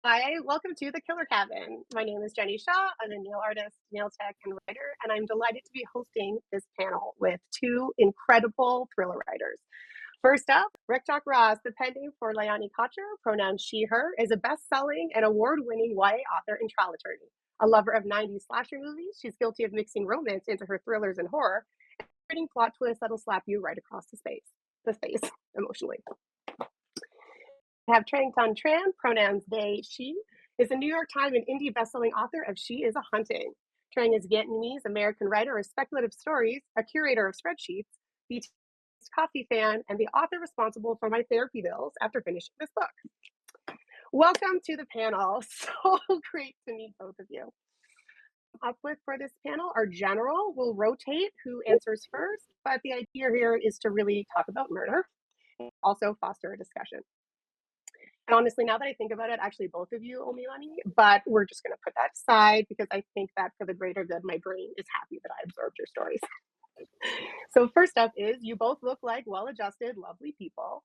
Hi, welcome to the Killer Cabin. My name is Jennie Shaw. I'm a nail artist, nail tech, and writer, and I'm delighted to be hosting this panel with two incredible thriller writers. First up, Rektok, the pen name for Layani Kocher, pronouns she, her, is a best-selling and award-winning YA author and trial attorney. A lover of 90s slasher movies, she's guilty of mixing romance into her thrillers and horror, and writing plot twists that'll slap you right across the face, emotionally. Have Trang Tran, pronouns they, she, is a New York Times and indie bestselling author of She is a Hunting. Trang is a Vietnamese American writer of speculative stories, a curator of spreadsheets, BTS coffee fan, and the author responsible for my therapy bills after finishing this book. Welcome to the panel. So great to meet both of you. Up with for this panel are general. We'll rotate who answers first, but the idea here is to really talk about murder and also foster a discussion. And honestly, now that I think about it, actually both of you owe me money, but we're just going to put that aside because I think that for the greater good, my brain is happy that I absorbed your stories. So first up is you both look like well-adjusted, lovely people.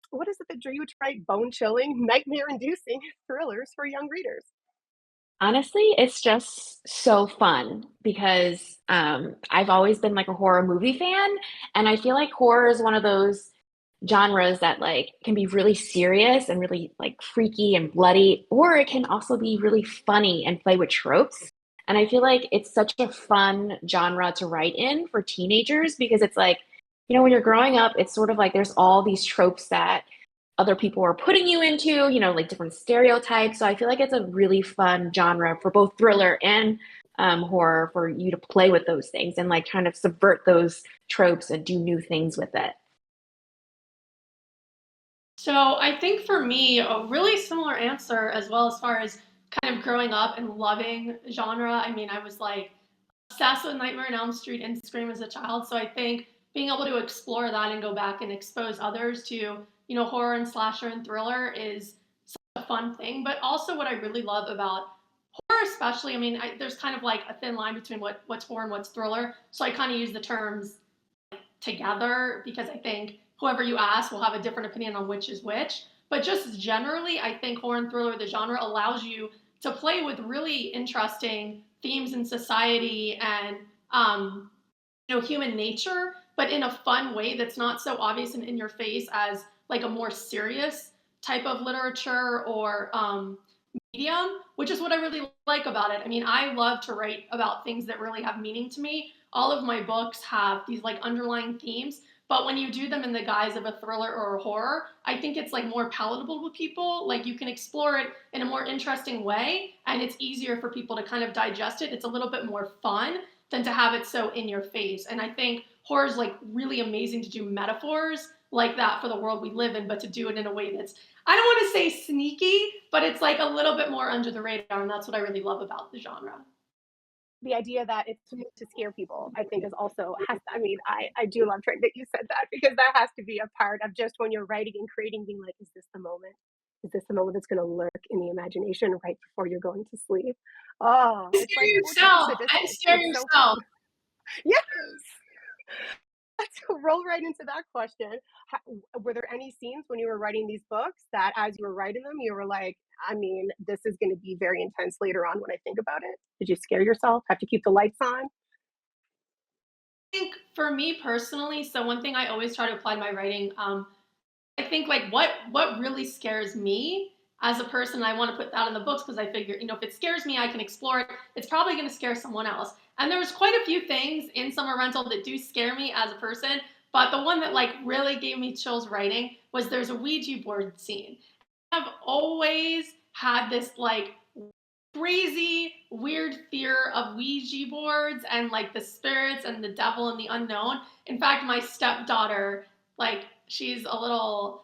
What is it that drew you to write bone-chilling, nightmare-inducing thrillers for young readers? Honestly, it's just so fun because I've always been like a horror movie fan, and I feel like horror is one of those genres that like can be really serious and really like freaky and bloody, or it can also be really funny and play with tropes. And I feel like it's such a fun genre to write in for teenagers because it's like, when you're growing up, it's sort of like there's all these tropes that other people are putting you into, like different stereotypes. So I feel like it's a really fun genre for both thriller and horror for you to play with those things and like kind of subvert those tropes and do new things with it. So I think for me, a really similar answer as well as far as kind of growing up and loving genre. I mean, I was like obsessed with Nightmare on Elm Street and Scream as a child. So I think being able to explore that and go back and expose others to, horror and slasher and thriller is such a fun thing. But also what I really love about horror especially, I mean, there's kind of like a thin line between what's horror and what's thriller. So I kind of use the terms together because I think whoever you ask will have a different opinion on which is which. But just generally, I think horror and thriller, the genre, allows you to play with really interesting themes in society and human nature, but in a fun way that's not so obvious and in your face as like a more serious type of literature or medium, which is what I really like about it. I mean, I love to write about things that really have meaning to me. All of my books have these like underlying themes, but when you do them in the guise of a thriller or a horror, I think it's like more palatable with people. Like you can explore it in a more interesting way and it's easier for people to kind of digest it. It's a little bit more fun than to have it so in your face. And I think horror is like really amazing to do metaphors like that for the world we live in, but to do it in a way that's, I don't want to say sneaky, but it's like a little bit more under the radar. And that's what I really love about the genre. The idea that it's meant to scare people, I think, is also I mean, I do love Trent that you said that because that has to be a part of just when you're writing and creating, being like, is this the moment? Is this the moment that's going to lurk in the imagination right before you're going to sleep? Oh, it's Scare like torture and yourself and sadistic. scare It's so yourself. yes. Let's roll right into that question. Were there any scenes when you were writing these books that, as you were writing them, you were like, I mean, this is going to be very intense later on when I think about it? Did you scare yourself? Have to keep the lights on? I think for me personally, so one thing I always try to apply to my writing, I think like what really scares me as a person, I want to put that in the books because I figure, if it scares me, I can explore it. It's probably going to scare someone else. And there was quite a few things in Summer Rental that do scare me as a person, but the one that like really gave me chills writing was there's a Ouija board scene. I've always had this like crazy, weird fear of Ouija boards and like the spirits and the devil and the unknown. In fact, my stepdaughter, like, she's a little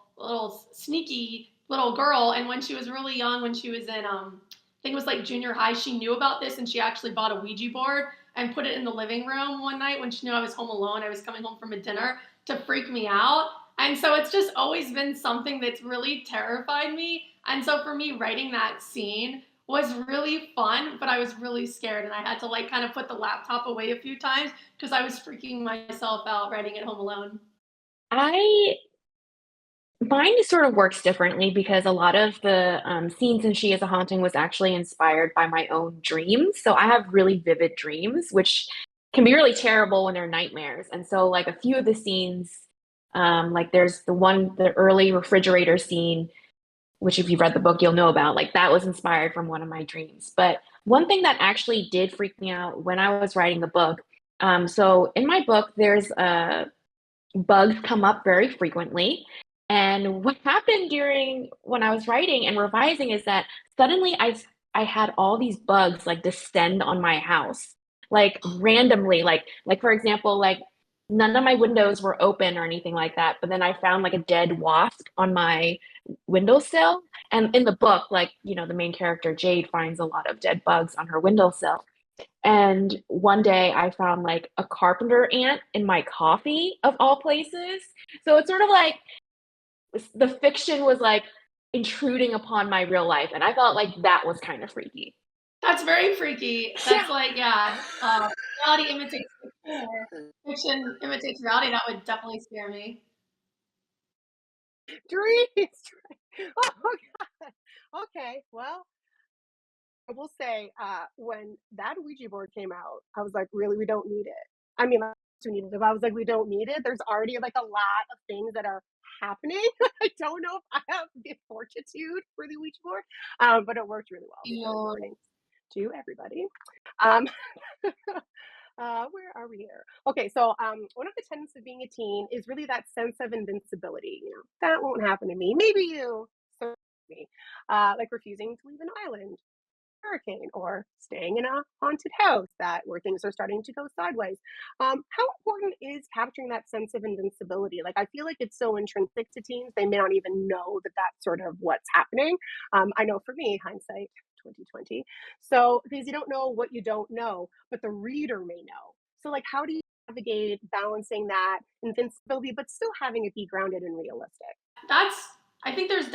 sneaky little girl, and when she was really young, when she was in I think it was like junior high, she knew about this and she actually bought a Ouija board and put it in the living room one night when she knew I was home alone. I was coming home from a dinner to freak me out. And so it's just always been something that's really terrified me. And so for me, writing that scene was really fun, but I was really scared and I had to like kind of put the laptop away a few times because I was freaking myself out writing at home alone. I Mine sort of works differently because a lot of the scenes in She is a Haunting was actually inspired by my own dreams. So I have really vivid dreams, which can be really terrible when they're nightmares. And so, like, a few of the scenes, like there's the early refrigerator scene, which if you've read the book, you'll know about. Like, that was inspired from one of my dreams. But one thing that actually did freak me out when I was writing the book, so in my book, there's bugs come up very frequently. And what happened during when I was writing and revising is that suddenly I had all these bugs like descend on my house, like randomly, like for example, like none of my windows were open or anything like that, but then I found like a dead wasp on my windowsill. And in the book, like, the main character Jade finds a lot of dead bugs on her windowsill. And one day I found like a carpenter ant in my coffee, of all places. So it's sort of like the fiction was like intruding upon my real life. And I felt like that was kind of freaky. That's very freaky. That's like, yeah, reality imitates fiction, or fiction imitates reality. That would definitely scare me. Dreams. Oh, God. Okay, well, I will say, when that Ouija board came out, I was like, really, we don't need it. I mean, we needed it, but I was like, we don't need it. There's already like a lot of things that are happening. I don't know if I have the fortitude for the Ouija board, but it worked really well. So good Yeah. morning to everybody. Um, where are we here? Okay, so one of the tenets of being a teen is really that sense of invincibility. That won't happen to me. Maybe you. So me, like refusing to leave an island, hurricane, or staying in a haunted house where things are starting to go sideways. How important is capturing that sense of invincibility? Like, I feel like it's so intrinsic to teens, they may not even know that that's sort of what's happening. I know for me, hindsight 2020. So, because you don't know what you don't know, but the reader may know. So, like, how do you navigate balancing that invincibility, but still having it be grounded and realistic? That's I think there's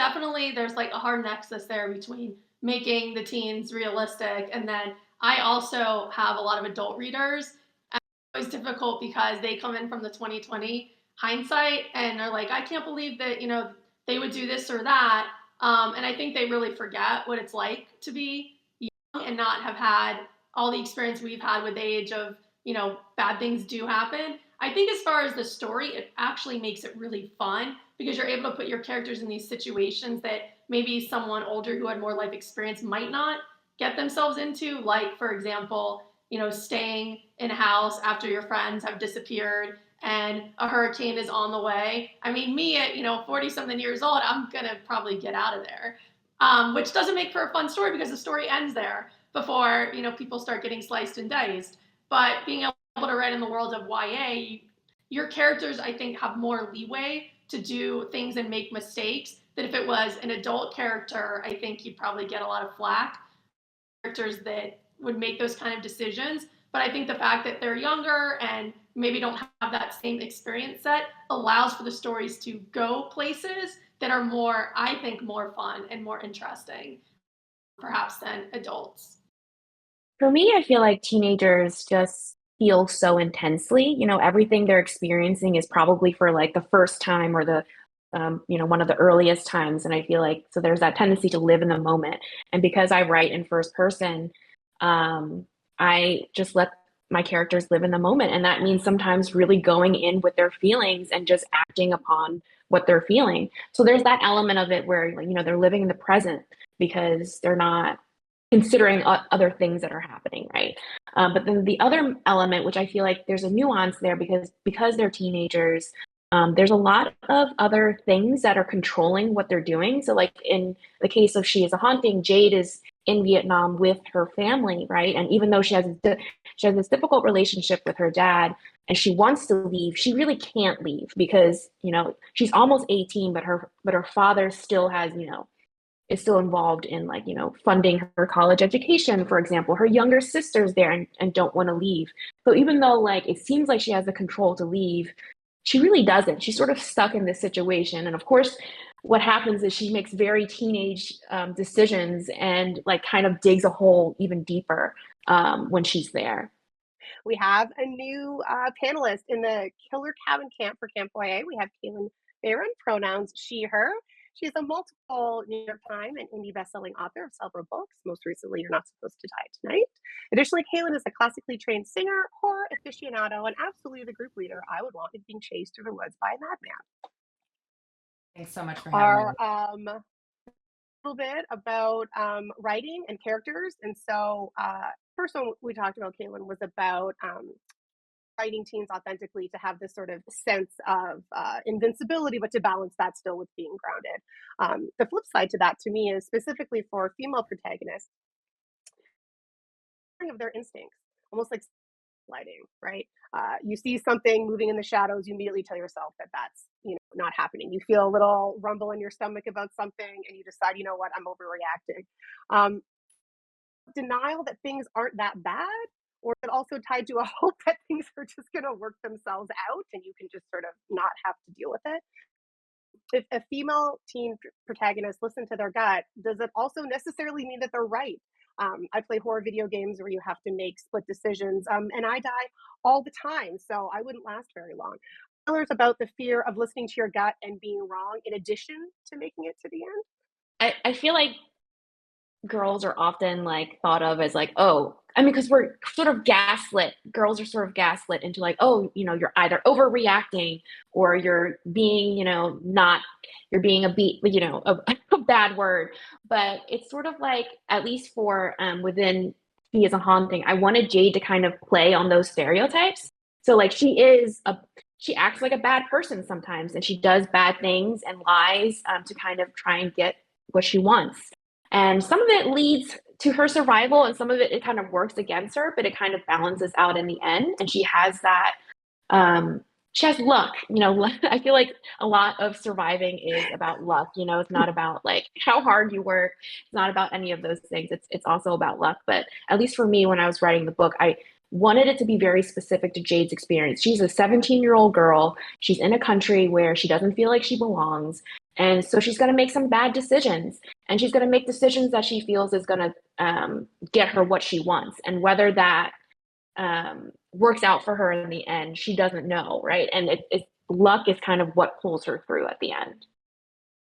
like a hard nexus there between making the teens realistic, and then I also have a lot of adult readers. And it's always difficult because they come in from the 2020 hindsight and they're like, I can't believe that, they would do this or that. And I think they really forget what it's like to be young and not have had all the experience we've had with age of, bad things do happen. I think as far as the story, it actually makes it really fun because you're able to put your characters in these situations that maybe someone older who had more life experience might not get themselves into. Like, for example, staying in a house after your friends have disappeared and a hurricane is on the way. I mean, me at 40 something years old, I'm gonna probably get out of there, which doesn't make for a fun story because the story ends there before people start getting sliced and diced. But being able to write in the world of YA, your characters, I think, have more leeway to do things and make mistakes that if it was an adult character, I think you'd probably get a lot of flack. Characters that would make those kind of decisions. But I think the fact that they're younger and maybe don't have that same experience set allows for the stories to go places that are more, I think, more fun and more interesting, perhaps, than adults. For me, I feel like teenagers just feel so intensely. Everything they're experiencing is probably for like the first time or one of the earliest times. And I feel like so there's that tendency to live in the moment. And because I write in first person, I just let my characters live in the moment. And that means sometimes really going in with their feelings and just acting upon what they're feeling. So there's that element of it where, they're living in the present because they're not considering other things that are happening, right? But then the other element, which I feel like there's a nuance there because they're teenagers, there's a lot of other things that are controlling what they're doing. So like in the case of She is a Haunting, Jade is in Vietnam with her family, right? And even though she has this difficult relationship with her dad and she wants to leave, she really can't leave because, she's almost 18, but her father still has, is still involved in like, funding her college education, for example. Her younger sister's there and don't want to leave. So even though like it seems like she has the control to leave, she really doesn't. She's sort of stuck in this situation. And of course, what happens is she makes very teenage decisions and like kind of digs a hole even deeper when she's there. We have a new panelist in the Killer Cabin Camp for Camp YA. We have Kalynn Bayron, pronouns she, her. She's a multiple New York Times and indie bestselling author of several books, most recently, You're Not Supposed to Die Tonight. Additionally, Kalynn is a classically trained singer, horror aficionado, and absolutely the group leader I would want if being chased through the woods by a madman. Thanks so much for having me. Little bit about writing and characters. And so first one we talked about, Kalynn, was about writing teens authentically to have this sort of sense of invincibility, but to balance that still with being grounded. The flip side to that, to me, is specifically for female protagonists, of their instincts, almost like lighting, right? You see something moving in the shadows, you immediately tell yourself that that's, not happening. You feel a little rumble in your stomach about something and you decide, you know what, I'm overreacting. Denial that things aren't that bad, or is it also tied to a hope that things are just going to work themselves out and you can just sort of not have to deal with it? If a female teen protagonist listen to their gut, does it also necessarily mean that they're right? I play horror video games where you have to make split decisions, and I die all the time, so I wouldn't last very long. Thrillers about the fear of listening to your gut and being wrong, in addition to making it to the end. I feel like girls are often like thought of as like, oh, I mean, because we're sort of gaslit. Girls are sort of gaslit into like, oh, you're either overreacting or you're being, not, you're being a bad word. But it's sort of like, at least for within He is a Haunting, I wanted Jade to kind of play on those stereotypes. So like she acts like a bad person sometimes, and she does bad things and lies to kind of try and get what she wants. And some of it leads to her survival, and some of it kind of works against her, but it kind of balances out in the end. And she has that, she has luck. I feel like a lot of surviving is about luck. It's not about like how hard you work. It's not about any of those things. It's also about luck. But at least for me, when I was writing the book, I wanted it to be very specific to Jade's experience. She's a 17-year-old girl. She's in a country where she doesn't feel like she belongs. And so she's going to make some bad decisions, and she's going to make decisions that she feels is going to get her what she wants. And whether that works out for her in the end, she doesn't know, right? And luck is kind of what pulls her through at the end.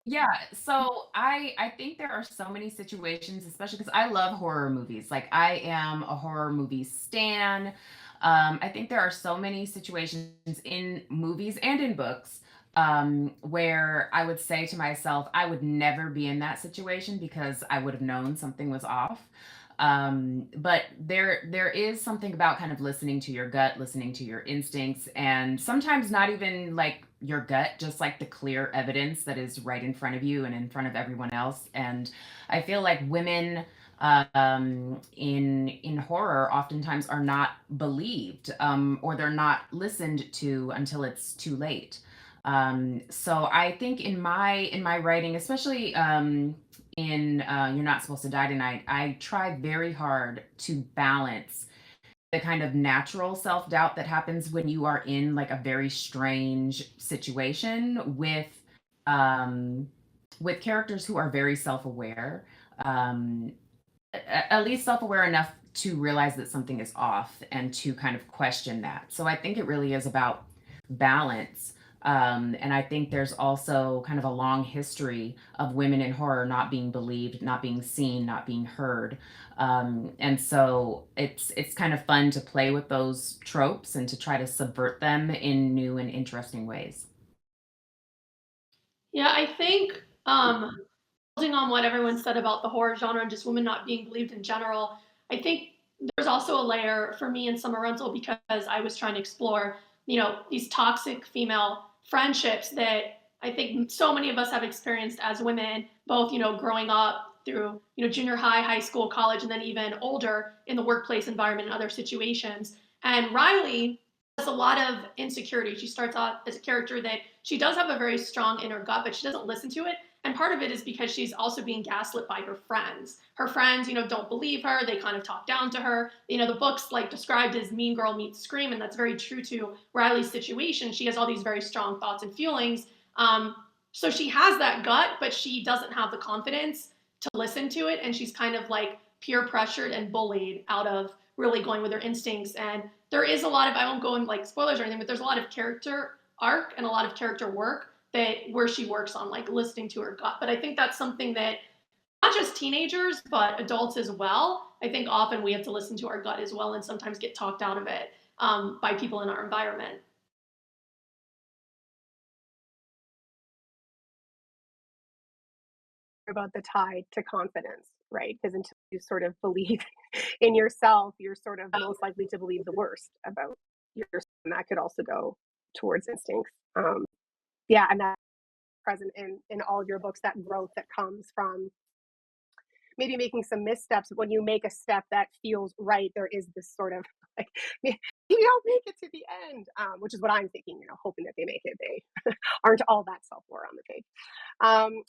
Yeah, so I think there are so many situations, especially because I love horror movies. Like I am a horror movie stan. I think there are so many situations in movies and in books where I would say to myself, I would never be in that situation because I would have known something was off. But there is something about kind of listening to your gut, listening to your instincts, and sometimes not even like your gut, just like the clear evidence that is right in front of you and in front of everyone else. And I feel like women in horror oftentimes are not believed, or they're not listened to until it's too late. So I think in my writing, especially in You're Not Supposed to Die Tonight, I try very hard to balance the kind of natural self-doubt that happens when you are in like a very strange situation with characters who are very self-aware, at least self-aware enough to realize that something is off and to kind of question that. So I think it really is about balance. And I think there's also kind of a long history of women in horror not being believed, not being seen, not being heard. And so it's kind of fun to play with those tropes and to try to subvert them in new and interesting ways. Yeah, I think building on what everyone said about the horror genre and just women not being believed in general, I think there's also a layer for me in Summer Rental because I was trying to explore, these toxic female friendships that I think so many of us have experienced as women, both, growing up through, junior high, high school, college, and then even older in the workplace environment and other situations. And Riley has a lot of insecurity. She starts off as a character that she does have a very strong inner gut, but she doesn't listen to it. And part of it is because she's also being gaslit by her friends. Her friends, don't believe her. They kind of talk down to her. The book's like described as Mean Girl meets Scream, and that's very true to Riley's situation. She has all these very strong thoughts and feelings. So she has that gut, but she doesn't have the confidence to listen to it. And she's kind of like peer pressured and bullied out of really going with her instincts. And there is a lot of, I won't go in like spoilers or anything, but there's a lot of character arc and a lot of character work that where she works on like listening to her gut. But I think that's something that not just teenagers, but adults as well. I think often we have to listen to our gut as well and sometimes get talked out of it by people in our environment. About the tie to confidence, right? Because until you sort of believe in yourself, you're sort of most likely to believe the worst about yourself, and that could also go towards instincts. Yeah, and that's present in all of your books, that growth that comes from maybe making some missteps. When you make a step that feels right, there is this sort of like, you don't make it to the end, which is what I'm thinking, hoping that they make it. They aren't all that self-aware on the page.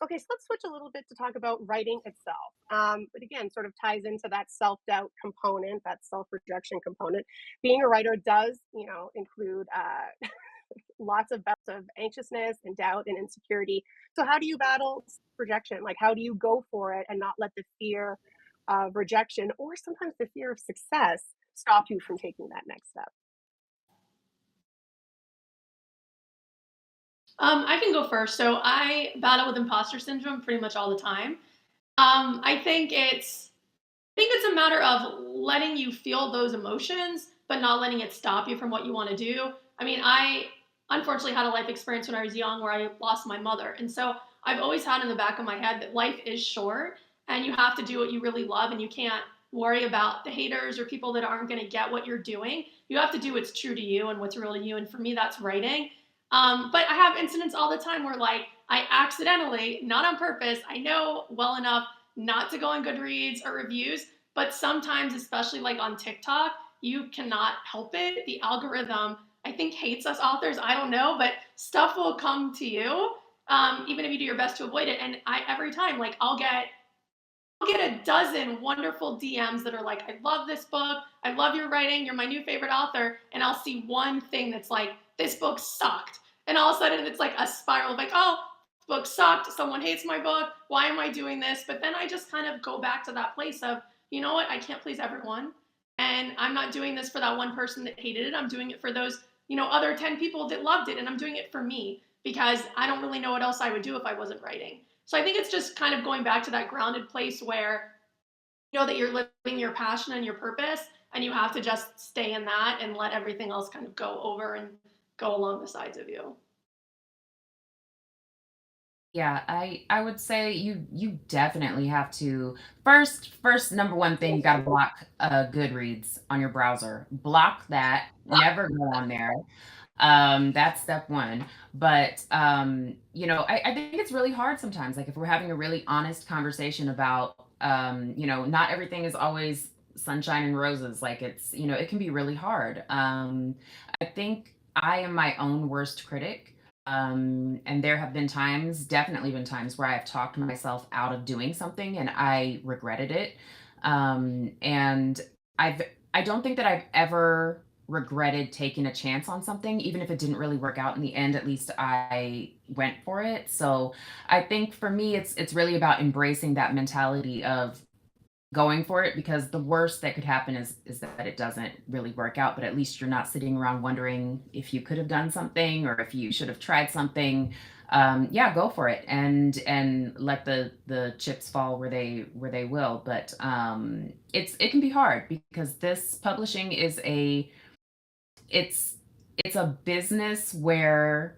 Okay, so let's switch a little bit to talk about writing itself. But again, sort of ties into that self-doubt component, that self-rejection component. Being a writer does, include lots of bouts of anxiousness and doubt and insecurity. So how do you battle rejection? Like, how do you go for it and not let the fear of rejection or sometimes the fear of success stop you from taking that next step? I can go first. So I battle with imposter syndrome pretty much all the time. I think it's a matter of letting you feel those emotions, but not letting it stop you from what you want to do. I mean, I unfortunately had a life experience when I was young where I lost my mother. And so I've always had in the back of my head that life is short and you have to do what you really love and you can't worry about the haters or people that aren't going to get what you're doing. You have to do what's true to you and what's real to you. And for me, that's writing. But I have incidents all the time where like I accidentally, not on purpose, I know well enough not to go on Goodreads or reviews, but sometimes, especially like on TikTok, you cannot help it. The algorithm, I think, hates us authors. I don't know, but stuff will come to you, even if you do your best to avoid it. And I every time, like, I'll get a dozen wonderful DMs that are like, I love this book. I love your writing. You're my new favorite author. And I'll see one thing that's like, this book sucked. And all of a sudden it's like a spiral of like, oh, this book sucked. Someone hates my book. Why am I doing this? But then I just kind of go back to that place of, you know what? I can't please everyone. And I'm not doing this for that one person that hated it. I'm doing it for those, other 10 people that loved it. And I'm doing it for me because I don't really know what else I would do if I wasn't writing. So I think it's just kind of going back to that grounded place where you know that you're living your passion and your purpose, and you have to just stay in that and let everything else kind of go over and go along the sides of you. Yeah, I would say you definitely have to first number one thing, you gotta block Goodreads on your browser. Block that, never go on there. That's step one. But I think it's really hard sometimes. Like if we're having a really honest conversation about not everything is always sunshine and roses. Like it can be really hard. I think I am my own worst critic. And there have been times, definitely been times where I've talked myself out of doing something and I regretted it. And I've I don't think that I've ever regretted taking a chance on something, even if it didn't really work out in the end. At least I went for it. So I think for me, it's really about embracing that mentality of going for it, because the worst that could happen is that it doesn't really work out, but at least you're not sitting around wondering if you could have done something or if you should have tried something. Yeah, go for it and let the chips fall where they will. But it can be hard because this publishing is it's it's a business where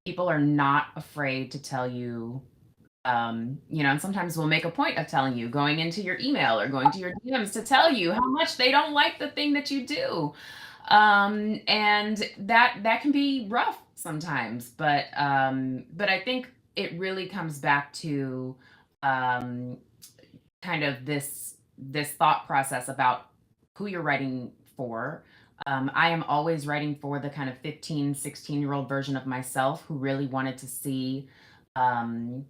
people are not afraid to tell you, and sometimes we'll make a point of telling you, going into your email or going to your DMs to tell you how much they don't like the thing that you do. And that can be rough sometimes, but I think it really comes back to um, kind of this thought process about who you're writing for. I am always writing for the kind of 15, 16-year-old version of myself who really wanted to see um,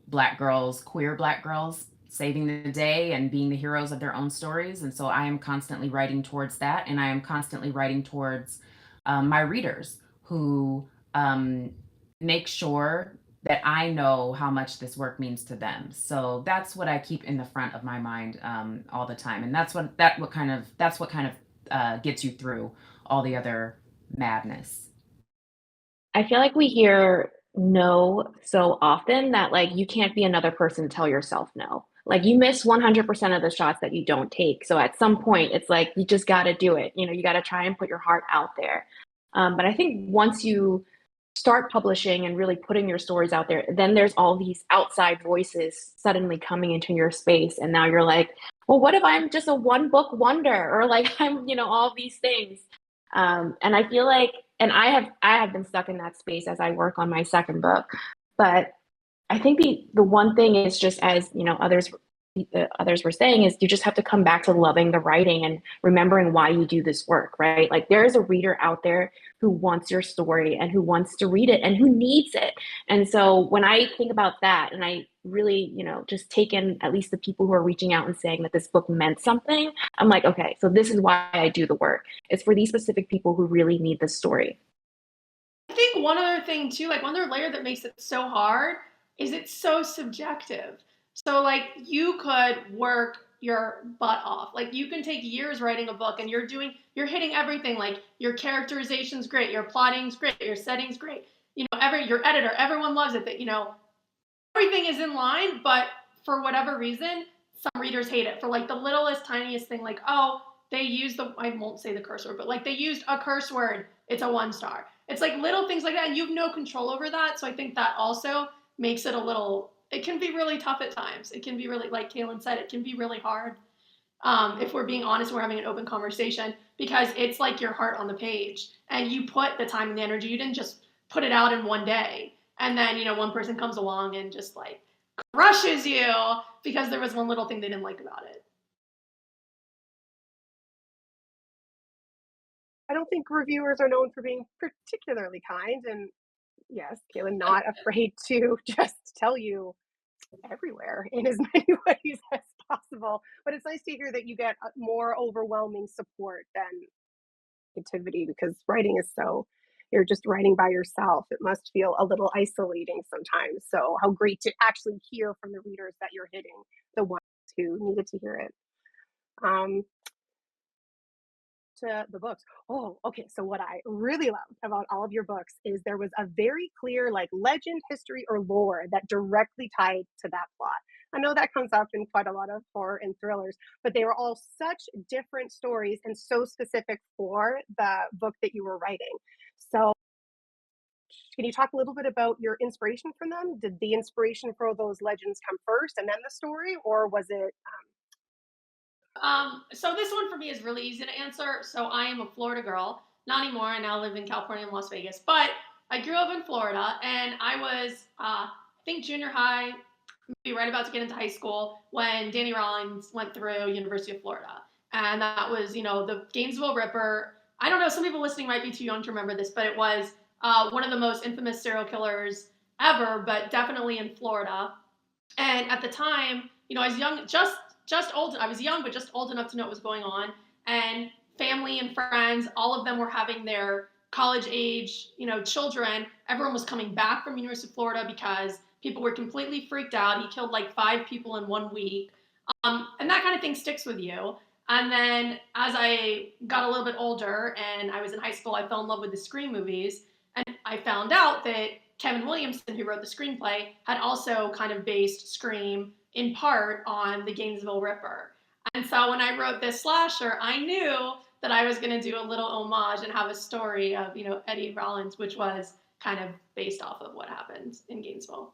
Black girls, queer Black girls saving the day and being the heroes of their own stories. And so I am constantly writing towards that. And I am constantly writing towards my readers who make sure that I know how much this work means to them. So that's what I keep in the front of my mind all the time, and that's what kind of gets you through all the other madness. I feel like we hear no so often that like you can't be another person to tell yourself no. Like you miss 100% of the shots that you don't take. So at some point, it's like you just got to do it. You know, you got to try and put your heart out there. But I think once you start publishing and really putting your stories out there, then there's all these outside voices suddenly coming into your space. And now you're like, well, what if I'm just a one book wonder or like I'm, all these things. And I feel like, and I have been stuck in that space as I work on my second book. But I think the one thing is just as others were saying is you just have to come back to loving the writing and remembering why you do this work, right? Like there is a reader out there who wants your story and who wants to read it and who needs it. And so when I think about that and I really, just take in at least the people who are reaching out and saying that this book meant something, I'm like, okay, so this is why I do the work. It's for these specific people who really need this story. I think one other thing too, like one other layer that makes it so hard is it's so subjective. So like you could work your butt off. Like you can take years writing a book and you're hitting everything. Like your characterization's great, your plotting's great, your setting's great. Your editor, everyone loves it that, everything is in line, but for whatever reason, some readers hate it for like the littlest, tiniest thing, like, oh, they used I won't say the curse word, but like they used a curse word, it's a 1 star. It's like little things like that, and you have no control over that. So I think that also makes it it can be really tough at times. It can be really, like Kalynn said, it can be really hard. If we're being honest, we're having an open conversation because it's like your heart on the page and you put the time and the energy. You didn't just put it out in one day. And then, one person comes along and just like crushes you because there was one little thing they didn't like about it. I don't think reviewers are known for being particularly kind. And yes, Kalynn, not afraid to just tell you everywhere in as many ways as possible. But it's nice to hear that you get more overwhelming support than negativity because writing is you're just writing by yourself. It must feel a little isolating sometimes. So how great to actually hear from the readers that you're hitting the ones who needed to hear it. To the books. Oh, okay. So what I really loved about all of your books is there was a very clear like legend, history, or lore that directly tied to that plot. I know that comes up in quite a lot of horror and thrillers, but they were all such different stories and so specific for the book that you were writing. So can you talk a little bit about your inspiration from them? Did the inspiration for those legends come first and then the story, or was it So this one for me is really easy to answer. So I am a Florida girl, not anymore. I now live in California and Las Vegas, but I grew up in Florida and I was, I think junior high, maybe right about to get into high school when Danny Rollins went through University of Florida. And that was, the Gainesville Ripper. I don't know, some people listening might be too young to remember this, but it was one of the most infamous serial killers ever, but definitely in Florida. And at the time, I was young, just old. I was young, but just old enough to know what was going on. And family and friends, all of them were having their college age, children. Everyone was coming back from University of Florida because people were completely freaked out. He killed like 5 people in 1 week. And that kind of thing sticks with you. And then as I got a little bit older and I was in high school, I fell in love with the Scream movies. And I found out that Kevin Williamson, who wrote the screenplay, had also kind of based Scream in part on the Gainesville Ripper. And so when I wrote this slasher, I knew that I was going to do a little homage and have a story of, Eddie Rollins, which was kind of based off of what happened in Gainesville.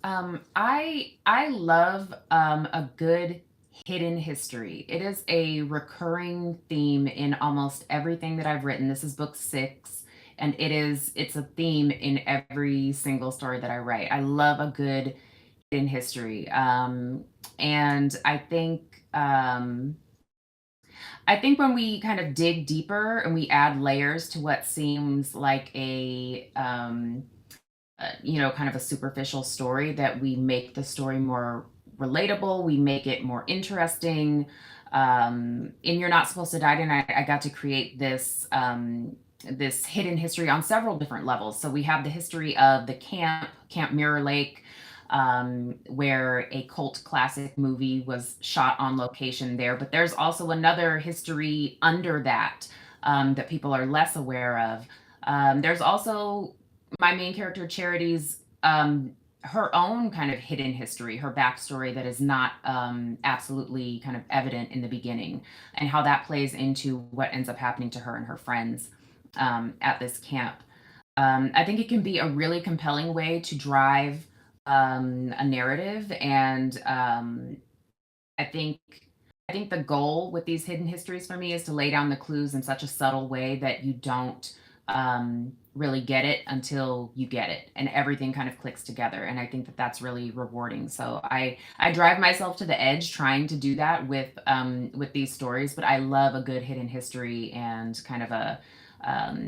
I love a good hidden history. It is a recurring theme in almost everything that I've written. This is book 6, and it's a theme in every single story that I write. I love a good hidden history. And I think when we kind of dig deeper and we add layers to what seems like kind of a superficial story, that we make the story more relatable, we make it more interesting. In You're Not Supposed to Die Tonight, I got to create this this hidden history on several different levels. So we have the history of the Camp Mirror Lake, where a cult classic movie was shot on location there. But there's also another history under that, that people are less aware of. There's also my main character, Charity's, her own kind of hidden history, her backstory that is not absolutely kind of evident in the beginning, and how that plays into what ends up happening to her and her friends at this camp. I think it can be a really compelling way to drive a narrative, and I think I think the goal with these hidden histories for me is to lay down the clues in such a subtle way that you don't really get it until you get it, and everything kind of clicks together. And I think that that's really rewarding. So I drive myself to the edge trying to do that with these stories. But I love a good hidden history and kind of a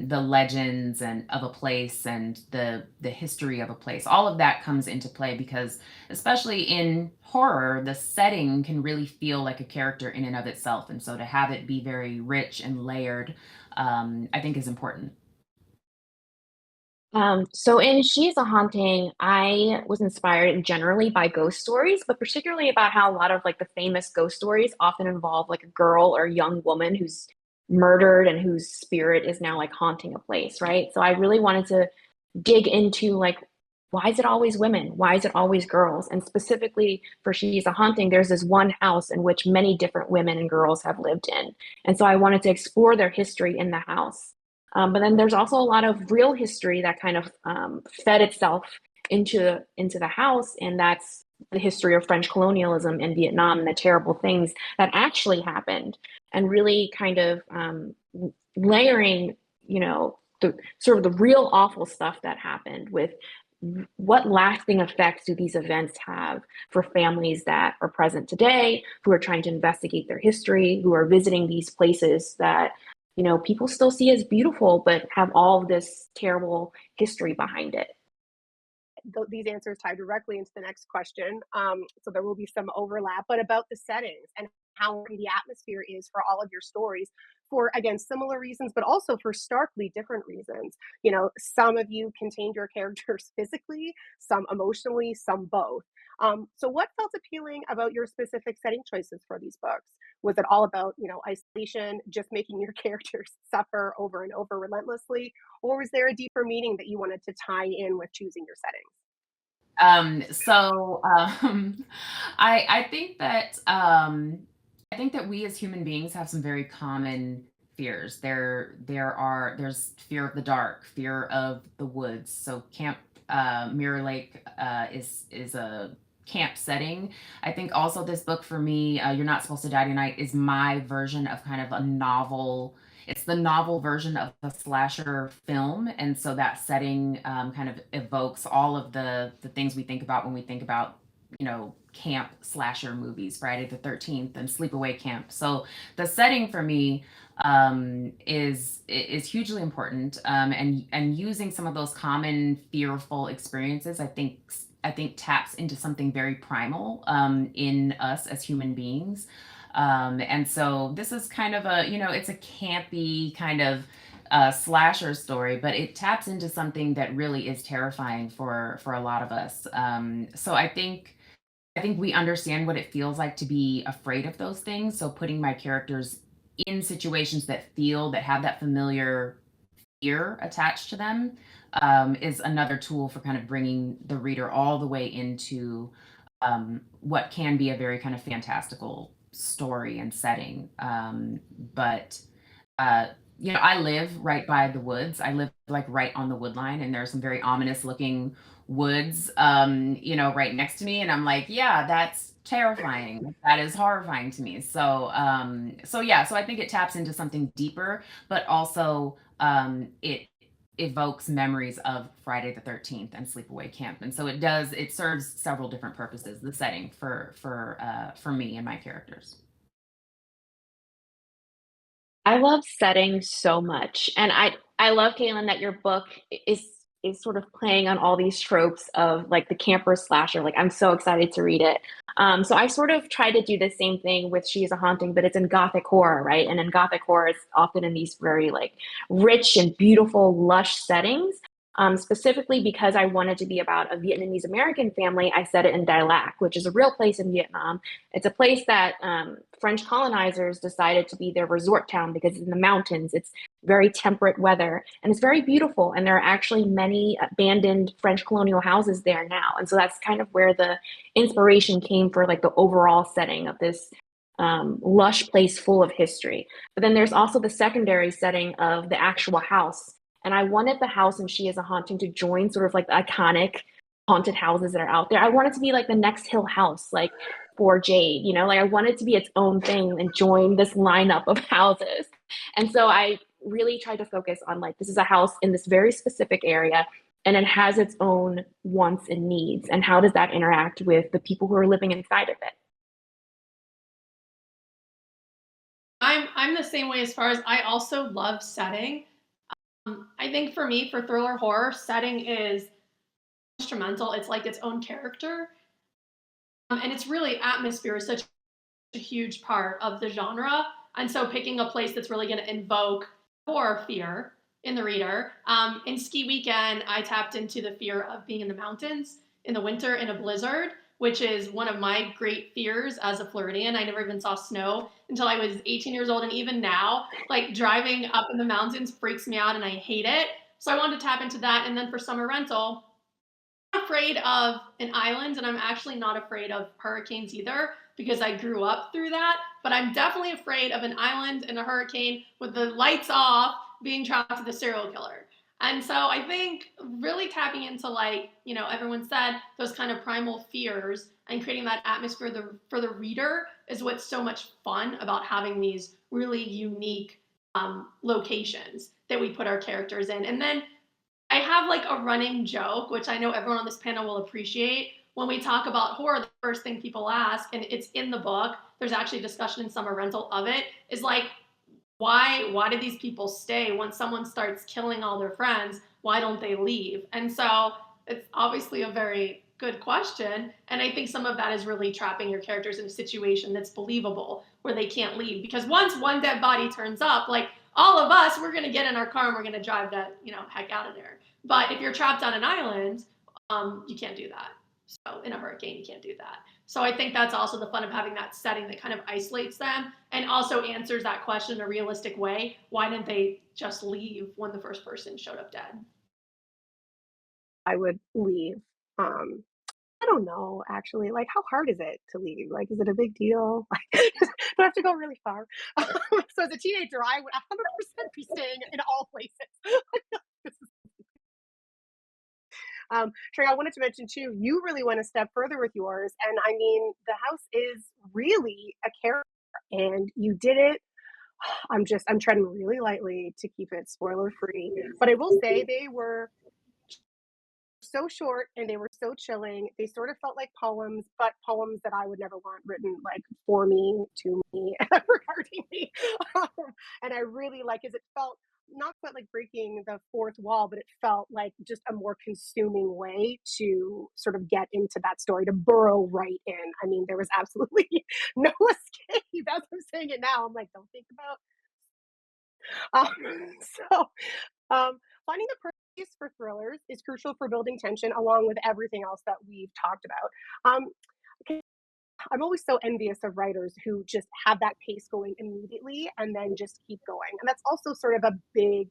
the legends and of a place and the history of a place. All of that comes into play because, especially in horror, the setting can really feel like a character in and of itself. And so to have it be very rich and layered, I think is important. So in She's a Haunting, I was inspired generally by ghost stories, but particularly about how a lot of like the famous ghost stories often involve like a girl or young woman who's murdered and whose spirit is now like haunting a place, right? So I really wanted to dig into like, why is it always women? Why is it always girls? And specifically for She's a Haunting, there's this one house in which many different women and girls have lived in. And so I wanted to explore their history in the house. But then there's also a lot of real history that kind of fed itself into the house, and that's the history of French colonialism in Vietnam and the terrible things that actually happened, and really kind of layering, the sort of the real awful stuff that happened with what lasting effects do these events have for families that are present today, who are trying to investigate their history, who are visiting these places that people still see as beautiful, but have all of this terrible history behind it. These answers tie directly into the next question. So there will be some overlap, but about the settings and how the atmosphere is for all of your stories for, again, similar reasons, but also for starkly different reasons. Some of you contained your characters physically, some emotionally, some both. So what felt appealing about your specific setting choices for these books? Was it all about, isolation, just making your characters suffer over and over relentlessly? Or was there a deeper meaning that you wanted to tie in with choosing your settings? So I think that we as human beings have some very common fears. There's fear of the dark, fear of the woods. So Camp Mirror Lake is a camp setting. I think also this book for me, You're Not Supposed to Die Tonight, is my version of kind of a novel. It's the novel version of a slasher film, and so that setting kind of evokes all of the things we think about when we think about camp slasher movies, Friday the 13th and Sleepaway Camp. So the setting for me is hugely important, and using some of those common fearful experiences, I think taps into something very primal in us as human beings. And so this is kind of it's a campy kind of slasher story, but it taps into something that really is terrifying for a lot of us. So I think we understand what it feels like to be afraid of those things. So putting my characters in situations that have that familiar fear attached to them is another tool for kind of bringing the reader all the way into what can be a very kind of fantastical story and setting. But I live right by the woods. I live like right on the wood line, and there are some very ominous looking woods, right next to me. And I'm like, yeah, that's terrifying. That is horrifying to me. So yeah, so I think it taps into something deeper, but also it evokes memories of Friday the 13th and Sleepaway Camp. And so it serves several different purposes, the setting for me and my characters. I love settings so much, and I love, Kalynn, that your book is sort of playing on all these tropes of like the camper slasher. Like I'm so excited to read it. So I sort of try to do the same thing with She is a Haunting, but it's in Gothic horror, right? And in Gothic horror, it's often in these very like rich and beautiful, lush settings. Specifically because I wanted to be about a Vietnamese American family, I set it in Đài Lạt, which is a real place in Vietnam. It's a place that French colonizers decided to be their resort town because it's in the mountains. It's very temperate weather and it's very beautiful. And there are actually many abandoned French colonial houses there now. And so that's kind of where the inspiration came for like the overall setting of this lush place full of history. But then there's also the secondary setting of the actual house. And I wanted the house in She is a Haunting to join sort of like the iconic haunted houses that are out there. I want it to be like the next Hill House, like for Jade, you know, like I want it to be its own thing and join this lineup of houses. And so I really tried to focus on like, this is a house in this very specific area and it has its own wants and needs. And how does that interact with the people who are living inside of it? I'm the same way as far as I also love setting. I think for me, for thriller horror, setting is instrumental. It's like its own character. And it's really atmosphere is such a huge part of the genre. And so picking a place that's really going to invoke horror fear in the reader. In Ski Weekend, I tapped into the fear of being in the mountains in the winter in a blizzard, which is one of my great fears as a Floridian. I never even saw snow until I was 18 years old. And even now, like driving up in the mountains freaks me out and I hate it. So I wanted to tap into that. And then for summer rental, I'm not afraid of an island and I'm actually not afraid of hurricanes either because I grew up through that. But I'm definitely afraid of an island and a hurricane with the lights off being trapped to the serial killer. And so I think really tapping into like, you know, everyone said those kind of primal fears and creating that atmosphere for the reader is what's so much fun about having these really unique locations that we put our characters in. And then I have like a running joke, which I know everyone on this panel will appreciate. When we talk about horror, the first thing people ask, and it's in the book, there's actually discussion in Summer Rental of it, is like, why do these people stay when someone starts killing all their friends? Why don't they leave? And so it's obviously a very good question. And I think some of that is really trapping your characters in a situation that's believable where they can't leave. Because once one dead body turns up, like all of us, we're going to get in our car and we're going to drive that, you know, heck out of there. But if you're trapped on an island, you can't do that. So in a hurricane, you can't do that. So I think that's also the fun of having that setting that kind of isolates them and also answers that question in a realistic way. Why didn't they just leave when the first person showed up dead? I would leave. I don't know, actually. Like, how hard is it to leave? Like, is it a big deal? Like, do I have to go really far? So as a teenager, I would 100% be staying in all places. Trang, I wanted to mention too, you really went a step further with yours. And I mean, the house is really a character and you did it. I'm treading really lightly to keep it spoiler free. But I will say they were so short and they were so chilling. They sort of felt like poems, but poems that I would never want written like for me, to me, regarding me. And I really like, as it felt not quite like breaking the fourth wall, but it felt like just a more consuming way to sort of get into that story, to burrow right in. I mean, there was absolutely no escape. As I'm saying it now, I'm like, don't think about. So finding the pace for thrillers is crucial for building tension along with everything else that we've talked about. I'm always so envious of writers who just have that pace going immediately and then just keep going. And that's also sort of a big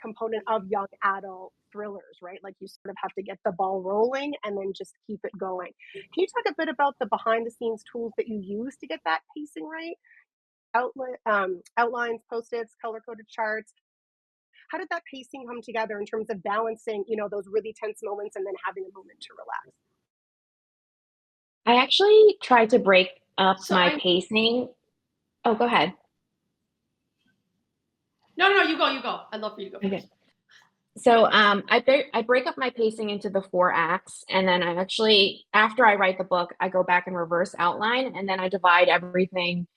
component of young adult thrillers, right? Like you sort of have to get the ball rolling and then just keep it going. Can you talk a bit about the behind the scenes tools that you use to get that pacing right? Outlines, post-its, color-coded charts. How did that pacing come together in terms of balancing, you know, those really tense moments and then having a moment to relax? I actually tried to break up So my I pacing. Oh, go ahead. no, you go. I'd love for you to go Okay. first. So I break up my pacing into the 4 acts, and then I actually, after I write the book, I go back and reverse outline, and then I divide everything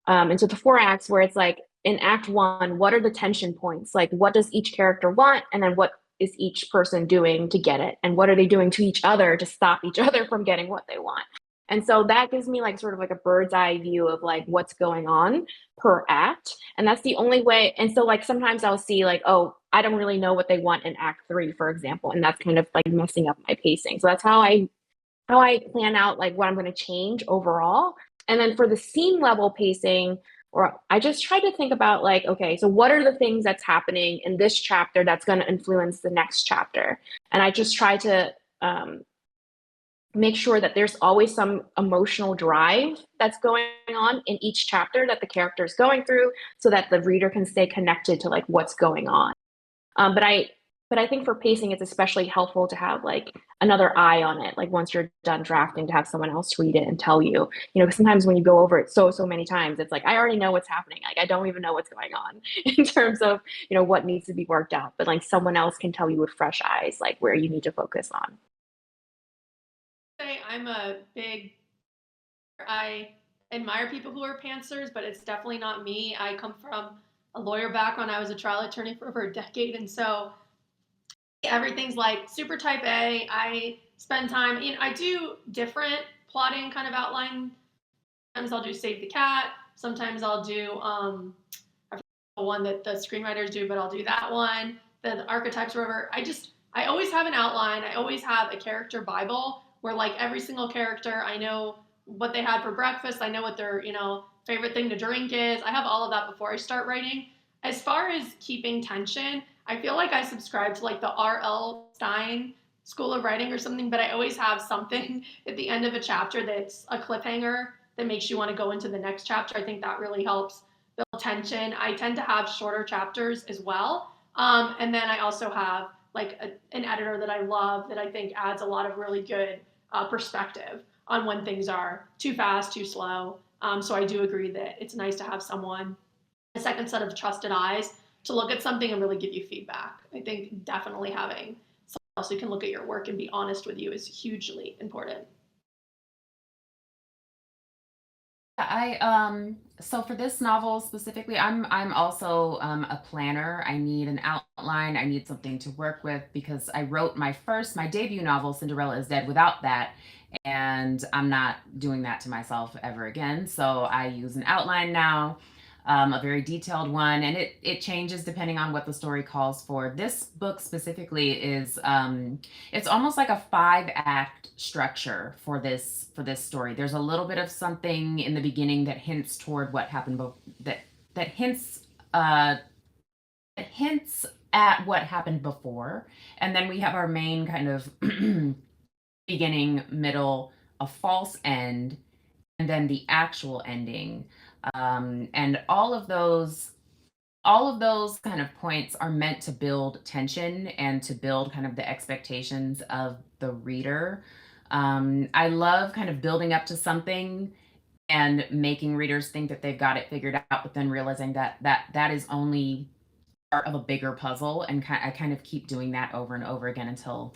into the 4 acts, where it's like in Act 1, what are the tension points? Like, what does each character want, and then what is each person doing to get it, and what are they doing to each other to stop each other from getting what they want? And so that gives me like sort of like a bird's eye view of like what's going on per act. And that's the only way. And so like sometimes I'll see like, oh, I don't really know what they want in act 3, for example. And that's kind of like messing up my pacing. So that's how I plan out like what I'm going to change overall. And then for the scene level pacing, or I just try to think about like, okay, so what are the things that's happening in this chapter that's going to influence the next chapter? And I just try to make sure that there's always some emotional drive that's going on in each chapter that the character is going through, so that the reader can stay connected to like what's going on. But I think for pacing, it's especially helpful to have like another eye on it. Like once you're done drafting, to have someone else read it and tell you. You know, sometimes when you go over it so many times, it's like I already know what's happening. Like I don't even know what's going on in terms of, you know, what needs to be worked out. But like someone else can tell you with fresh eyes, like where you need to focus on. I'm a big, I admire people who are pantsers, but it's definitely not me. I come from a lawyer background. I was a trial attorney for over a decade. And so everything's like super type A. I spend time, you know, I do different plotting kind of outline. Sometimes I'll do Save the Cat. Sometimes I'll do I forget the one that the screenwriters do, but I'll do that one. The archetypes or whatever. I always have an outline. I always have a character Bible where like every single character, I know what they had for breakfast. I know what their, you know, favorite thing to drink is. I have all of that before I start writing. As far as keeping tension, I feel like I subscribe to like the R.L. Stein School of Writing or something, but I always have something at the end of a chapter that's a cliffhanger that makes you want to go into the next chapter. I think that really helps build tension. I tend to have shorter chapters as well. And then I also have like an editor that I love that I think adds a lot of really good perspective on when things are too fast, too slow. So I do agree that it's nice to have someone, a second set of trusted eyes to look at something and really give you feedback. I think definitely having someone else who can look at your work and be honest with you is hugely important. So for this novel specifically, I'm also a planner. I need an outline. I need something to work with because I wrote my debut novel, Cinderella is Dead, without that, and I'm not doing that to myself ever again. So I use an outline now, a very detailed one, and it changes depending on what the story calls for. This book specifically is it's almost like a 5-act structure for this story. There's a little bit of something in the beginning that hints toward what happened that hints at what happened before, and then we have our main kind of beginning, middle, a false end, and then the actual ending. And all of those kind of points are meant to build tension and to build kind of the expectations of the reader. I love kind of building up to something and making readers think that they've got it figured out, but then realizing that is only part of a bigger puzzle, and I kind of keep doing that over and over again until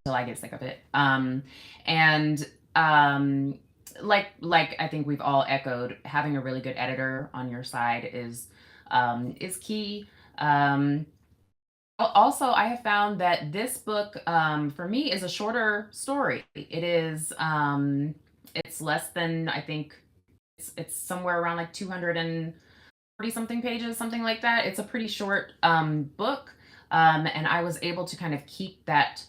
I get sick of it. And like I think we've all echoed, having a really good editor on your side is key. Also, I have found that this book, for me, is a shorter story. It's less than, I think, it's somewhere around like 240 something pages, something like that. It's a pretty short book, and I was able to kind of keep that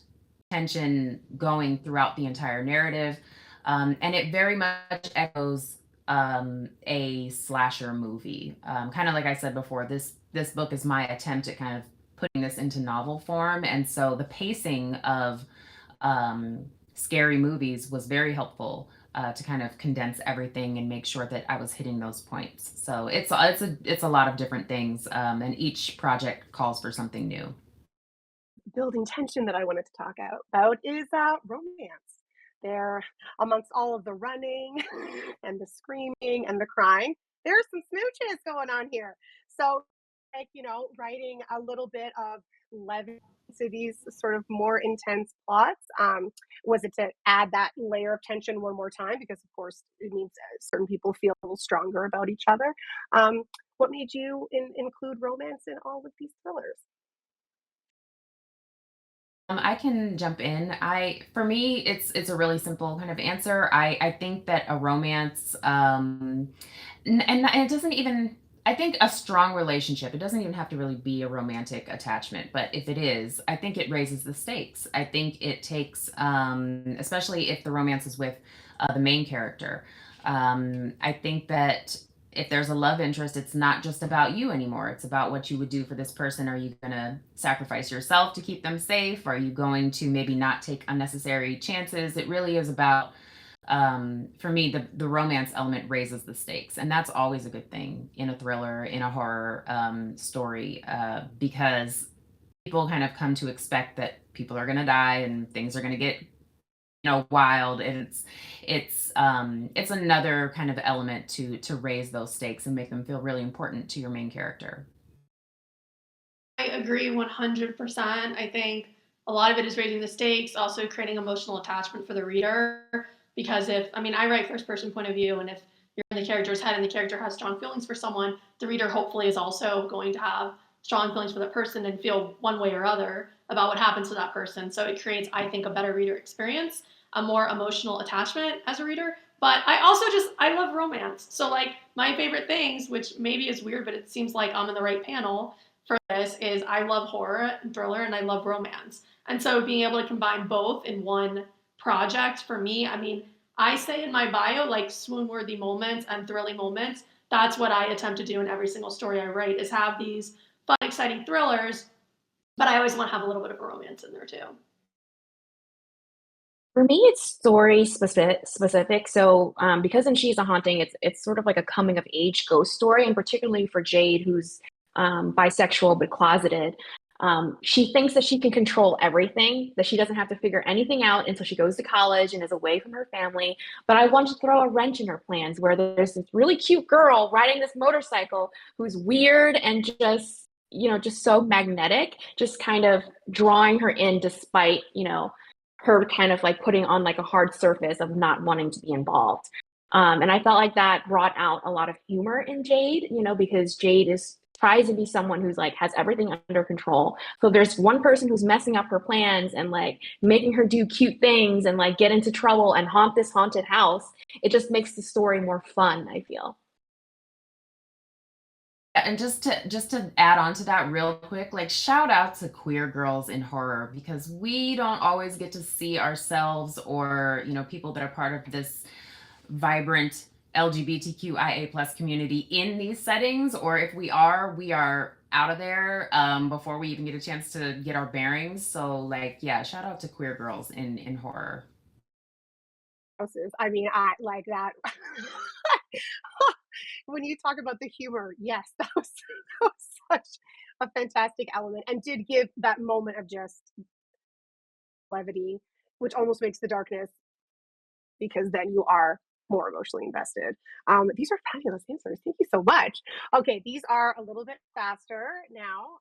tension going throughout the entire narrative, and it very much echoes a slasher movie. Kind of like I said before, this book is my attempt at kind of putting this into novel form, and so the pacing of scary movies was very helpful to kind of condense everything and make sure that I was hitting those points. So it's a lot of different things, and each project calls for something new. Building tension that I wanted to talk about is romance. There, amongst all of the running and the screaming and the crying, there's some smooches going on here. So, like, you know, writing a little bit of levity to these sort of more intense plots. Was it to add that layer of tension one more time? Because, of course, it means certain people feel a little stronger about each other. What made you include romance in all of these thrillers? I can jump in. For me, it's a really simple kind of answer. I think that a romance, and it doesn't even. I think a strong relationship. It doesn't even have to really be a romantic attachment, but if it is, I think it raises the stakes. I think it takes, especially if the romance is with the main character. I think that if there's a love interest, it's not just about you anymore. It's about what you would do for this person. Are you going to sacrifice yourself to keep them safe? Are you going to maybe not take unnecessary chances? It really is about, for me, the romance element raises the stakes. And that's always a good thing in a thriller, in a horror story, because people kind of come to expect that people are going to die and things are going to get wild, and it's another kind of element to raise those stakes and make them feel really important to your main character. I agree 100%. I think a lot of it is raising the stakes, also creating emotional attachment for the reader. Because if, I mean, I write first person point of view, and if you're in the character's head and the character has strong feelings for someone, the reader hopefully is also going to have strong feelings for that person and feel one way or other about what happens to that person. So it creates, I think, a better reader experience, a more emotional attachment as a reader. But I also I love romance. So, like, my favorite things, which maybe is weird, but it seems like I'm in the right panel for this, is I love horror and thriller and I love romance. And so being able to combine both in one project for me, I mean, I say in my bio, like, swoon worthy moments and thrilling moments. That's what I attempt to do in every single story I write, is have these fun, exciting thrillers, but I always want to have a little bit of a romance in there too. For me, it's story specific. So, because in She's a Haunting, it's sort of like a coming of age ghost story, and particularly for Jade, who's bisexual but closeted. She thinks that she can control everything, that she doesn't have to figure anything out until she goes to college and is away from her family. But I want to throw a wrench in her plans, where there's this really cute girl riding this motorcycle who's weird and just, just so magnetic, just kind of drawing her in despite, her kind of like putting on like a hard surface of not wanting to be involved. And I felt like that brought out a lot of humor in Jade, because Jade is tries to be someone who's like has everything under control. So there's one person who's messing up her plans and like making her do cute things and like get into trouble and haunt this haunted house. It just makes the story more fun, I feel. And just to add on to that real quick, like, shout out to queer girls in horror, because we don't always get to see ourselves, or people that are part of this vibrant LGBTQIA plus community in these settings. Or if we are out of there before we even get a chance to get our bearings. So, like, yeah, shout out to queer girls in horror. Houses. I mean, I like that. When you talk about the humor, yes, that was such a fantastic element and did give that moment of just levity, which almost makes the darkness, because then you are more emotionally invested. These are fabulous answers. Thank you so much. Okay, these are a little bit faster now.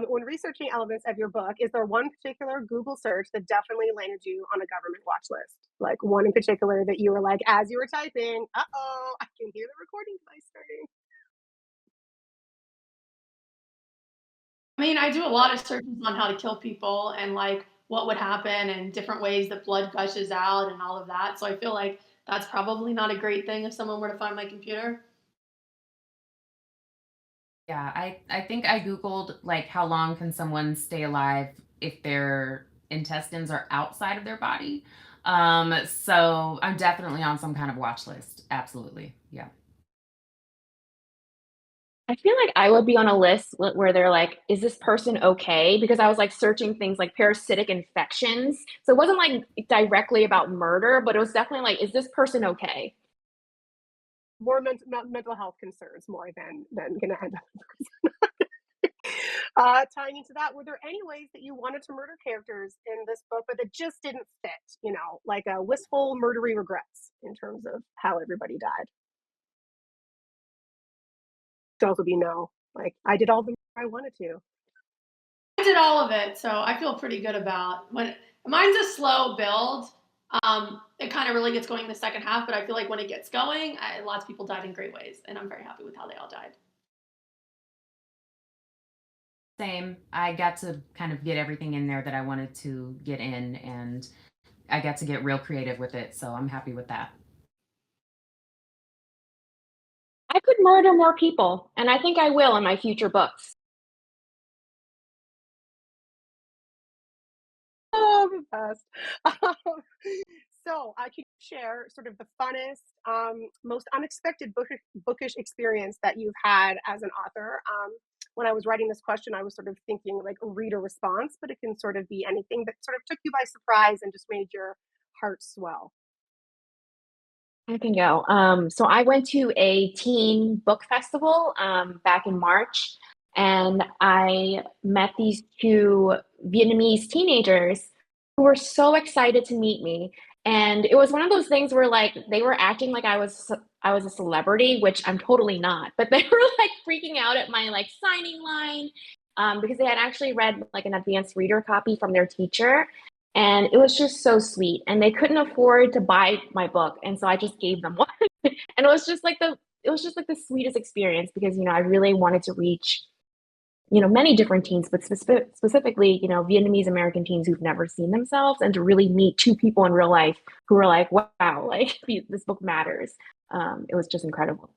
When researching elements of your book, is there one particular Google search that definitely landed you on a government watch list? Like one in particular that you were like, as you were typing, uh-oh, I can hear the recording device starting. I mean, I do a lot of searches on how to kill people and like what would happen and different ways that blood gushes out and all of that. So I feel like that's probably not a great thing if someone were to find my computer. Yeah, I think I Googled, like, how long can someone stay alive if their intestines are outside of their body. So I'm definitely on some kind of watch list. Absolutely. Yeah. I feel like I would be on a list where they're like, is this person okay? Because I was like searching things like parasitic infections. So it wasn't like directly about murder, but it was definitely like, is this person okay? More mental health concerns more than gonna end up. Tying into that, were there any ways that you wanted to murder characters in this book, but that just didn't fit? Like a wistful, murdery regrets in terms of how everybody died. Could also be no, like I did all the I wanted to. I did all of it, so I feel pretty good about when mine's a slow build. It kind of really gets going in the second half, but I feel like when it gets going, lots of people died in great ways, and I'm very happy with how they all died. Same. I got to kind of get everything in there that I wanted to get in, and I got to get real creative with it. So I'm happy with that. I could murder more people, and I think I will in my future books. Oh, the best. So I can share sort of the funnest, most unexpected bookish experience that you've had as an author. When I was writing this question, I was sort of thinking like a reader response, but it can sort of be anything that sort of took you by surprise and just made your heart swell. I can go. So I went to a teen book festival back in March, and I met these two Vietnamese teenagers who were so excited to meet me. And it was one of those things where like they were acting like I was a celebrity, which I'm totally not. But they were like freaking out at my like signing line because they had actually read like an advanced reader copy from their teacher, and it was just so sweet, and they couldn't afford to buy my book, and so I just gave them one. And it was just like the sweetest experience because I really wanted to reach many different teens, but specifically Vietnamese American teens who've never seen themselves, and to really meet two people in real life who were like, wow, like this book matters. It was just incredible.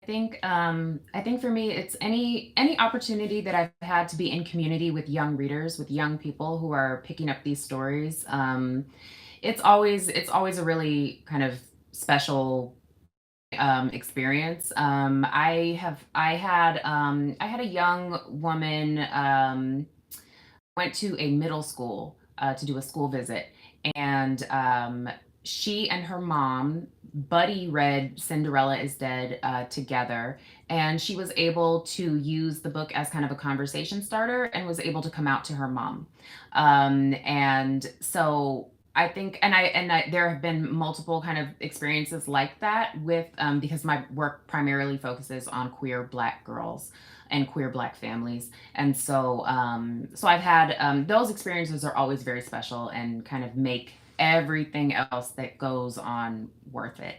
I think for me, it's any opportunity that I've had to be in community with young readers, with young people who are picking up these stories. It's always a really kind of special experience. I had a young woman went to a middle school to do a school visit, and she and her mom buddy read Cinderella is Dead together, and she was able to use the book as kind of a conversation starter and was able to come out to her mom. And so I think, and there have been multiple kind of experiences like that with because my work primarily focuses on queer Black girls and queer Black families, and so I've had those experiences are always very special and kind of make everything else that goes on worth it.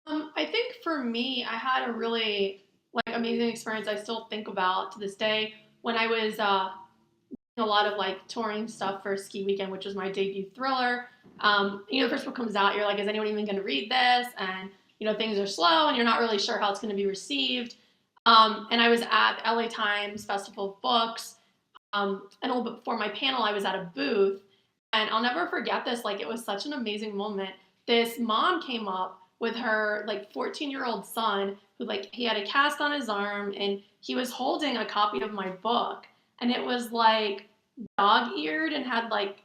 I think for me, I had a really like amazing experience I still think about to this day when I was a lot of like touring stuff for Ski Weekend, which was my debut thriller. The first book comes out, you're like, is anyone even going to read this? And things are slow, and you're not really sure how it's going to be received. And I was at the LA Times Festival of Books, and a little bit before my panel, I was at a booth, and I'll never forget this. Like, it was such an amazing moment. This mom came up with her like 14-year-old son, who like he had a cast on his arm, and he was holding a copy of my book, and it was like dog-eared and had like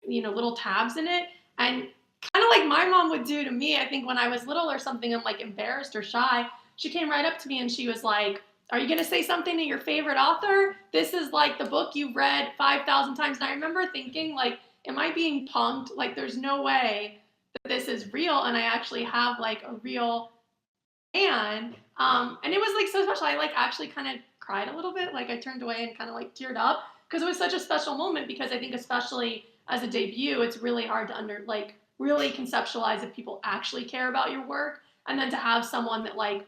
little tabs in it, and kind of like my mom would do to me. I think when I was little or something, I'm like embarrassed or shy. She came right up to me and she was like, are you going to say something to your favorite author? This is like the book you've read 5,000 times. And I remember thinking, like, am I being punked? Like, there's no way that this is real. And I actually have like a real fan. And it was like so special. I like actually kind of cried a little bit. Like, I turned away and kind of like teared up because it was such a special moment. Because I think, especially as a debut, it's really hard to really conceptualize if people actually care about your work. And then to have someone that like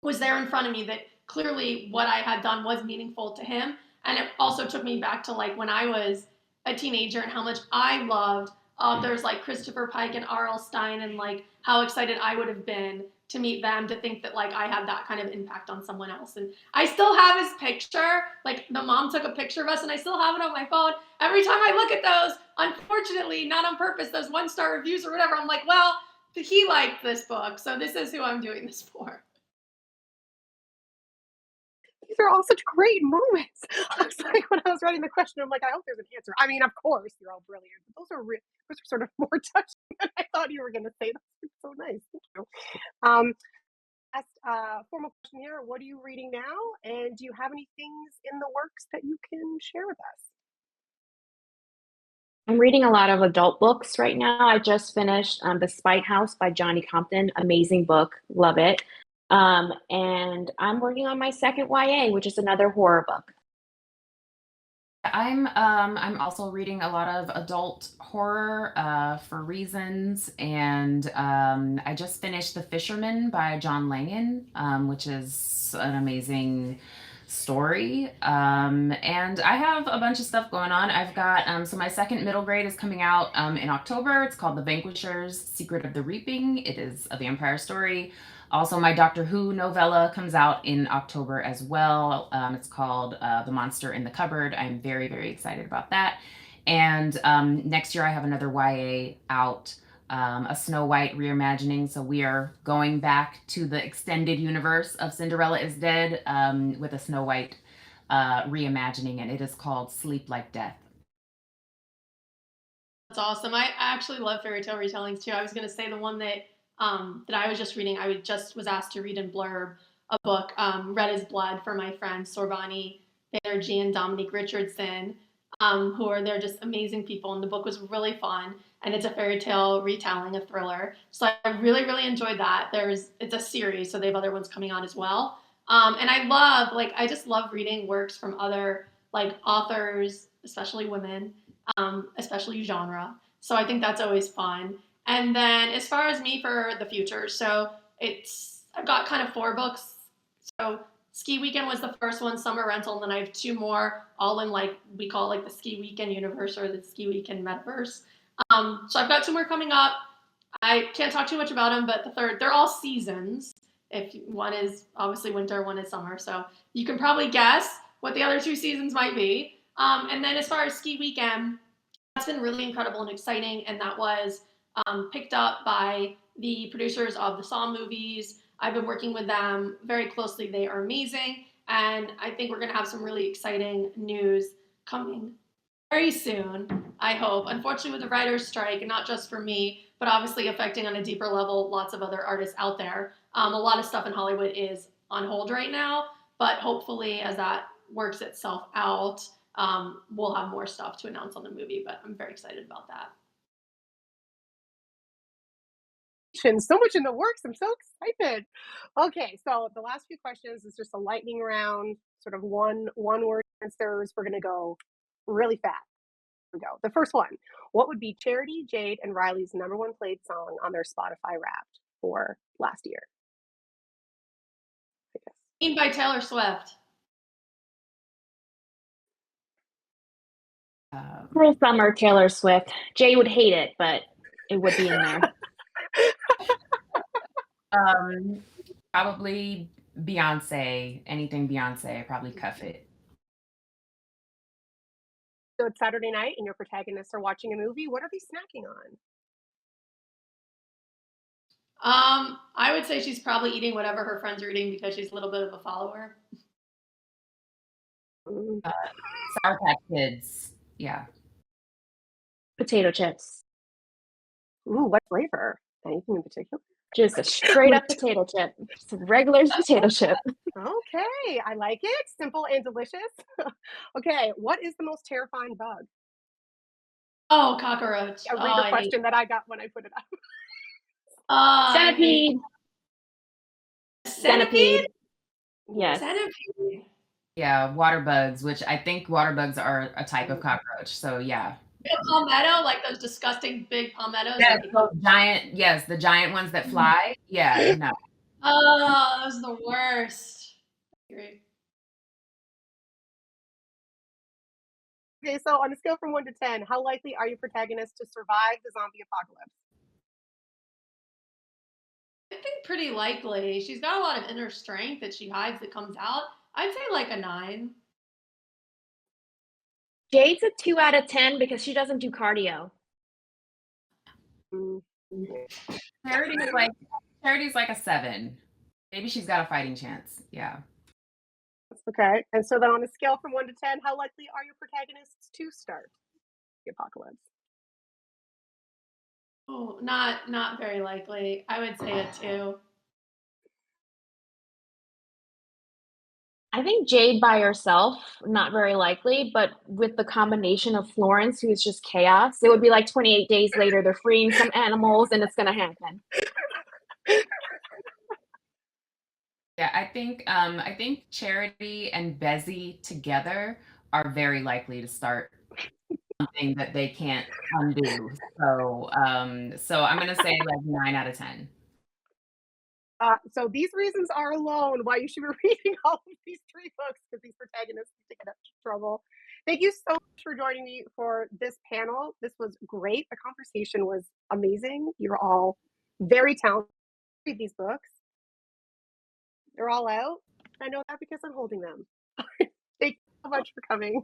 was there in front of me that clearly what I had done was meaningful to him. And it also took me back to like when I was a teenager and how much I loved authors like Christopher Pike and R.L. Stine, and like how excited I would have been to meet them, to think that like I had that kind of impact on someone else. And I still have his picture. Like, the mom took a picture of us, and I still have it on my phone. Every time I look at those, unfortunately, not on purpose, those 1-star reviews or whatever, I'm like, well, he liked this book, so this is who I'm doing this for. These are all such great moments. I was like, when I was writing the question, I'm like, I hope there's an answer. I mean, of course, you're all brilliant, but those are sort of more touching than I thought you were going to say. That's so nice. Thank you. Last formal question here. What are you reading now? And do you have any things in the works that you can share with us? I'm reading a lot of adult books right now. I just finished The Spite House by Johnny Compton. Amazing book. Love it. And I'm working on my second YA, which is another horror book. I'm also reading a lot of adult horror for reasons, and I just finished The Fisherman by John Langan, which is an amazing story. And I have a bunch of stuff going on. I've got so my second middle grade is coming out in October. It's called The Vanquishers: Secret of the Reaping. It is a vampire story. Also, my Doctor Who novella comes out in October as well. It's called The Monster in the Cupboard. I'm very, very excited about that. And next year, I have another YA out, a Snow White reimagining. So we are going back to the extended universe of Cinderella is Dead with a Snow White reimagining, and it is called Sleep Like Death. That's awesome. I actually love fairy tale retellings too. I was gonna say the one that I was just reading. Just was asked to read in blurb a book, Red is Blood, for my friends Sorbani Banerjee and Dominique Richardson, who are they're just amazing people. And the book was really fun. And it's a fairy tale retelling, a thriller. So I really, really enjoyed that. It's a series, so they have other ones coming on as well. And I just love reading works from other like authors, especially women, especially genre. So I think that's always fun. And then as far as me for the future, so I've got kind of four books. So Ski Weekend was the first one, Summer Rental, and then I have two more, all in like we call it like the Ski Weekend universe or the Ski Weekend metaverse. So I've got two more coming up. I can't talk too much about them, but they're all seasons. If one is obviously winter, one is summer, so you can probably guess what the other two seasons might be. And then as far as Ski Weekend, that's been really incredible and exciting, and that was picked up by the producers of the Saw movies. I've been working with them very closely. They are amazing, and I think we're going to have some really exciting news coming very soon, I hope. Unfortunately, with the writer's strike, not just for me, but obviously affecting on a deeper level lots of other artists out there. A lot of stuff in Hollywood is on hold right now, but hopefully, as that works itself out, we'll have more stuff to announce on the movie. But I'm very excited about that. So much in the works. I'm so excited. Okay, so the last few questions is just a lightning round, sort of one word answers. We're gonna go really fast. Here we go. The first one. What would be Charity, Jade, and Riley's number one played song on their Spotify Wrapped for last year? I guess. Queen by Taylor Swift. Cruel Summer, Taylor Swift. Jay would hate it, but it would be in there. Probably Beyonce, anything Beyonce, probably Cuff It. So it's Saturday night and your protagonists are watching a movie. What are they snacking on? I would say she's probably eating whatever her friends are eating because she's a little bit of a follower. Mm. Sour Patch Kids. Yeah. Potato chips. Ooh, what flavor? Anything in particular? Just a straight up potato chip. Just a regular potato chip. Okay, I like it. Simple and delicious. Okay, what is the most terrifying bug? Oh, cockroach. A reader question that I got when I put it up. Centipede. Centipede? Yes. Centipede. Yeah, water bugs, which I think water bugs are a type of cockroach. So yeah. Palmetto, like those disgusting big palmettos. Yeah, those giant, yes, the giant ones that fly. Yeah, no. Oh, those are the worst. Great. Okay, so on a scale from 1 to 10, how likely are your protagonists to survive the zombie apocalypse? I think pretty likely. She's got a lot of inner strength that she hides that comes out. I'd say like a 9. Jade's a 2 out of 10 because she doesn't do cardio. Mm. Charity's like a 7. Maybe she's got a fighting chance. Yeah. Okay, and so then on a scale from 1 to 10, how likely are your protagonists to start the apocalypse? Oh, not very likely. I would say a 2. I think Jade by herself, not very likely, but with the combination of Florence, who is just chaos, it would be like 28 days later, they're freeing some animals and it's going to happen. Yeah, I think Charity and Bezzy together are very likely to start something that they can't undo. So, so I'm gonna say like 9 out of 10. So these reasons are alone why you should be reading all of these 3 books, because these protagonists need to get into trouble. Thank you so much for joining me for this panel. This was great. The conversation was amazing. You're all very talented. Read these books. They're all out. I know that because I'm holding them. Thank you so much for coming.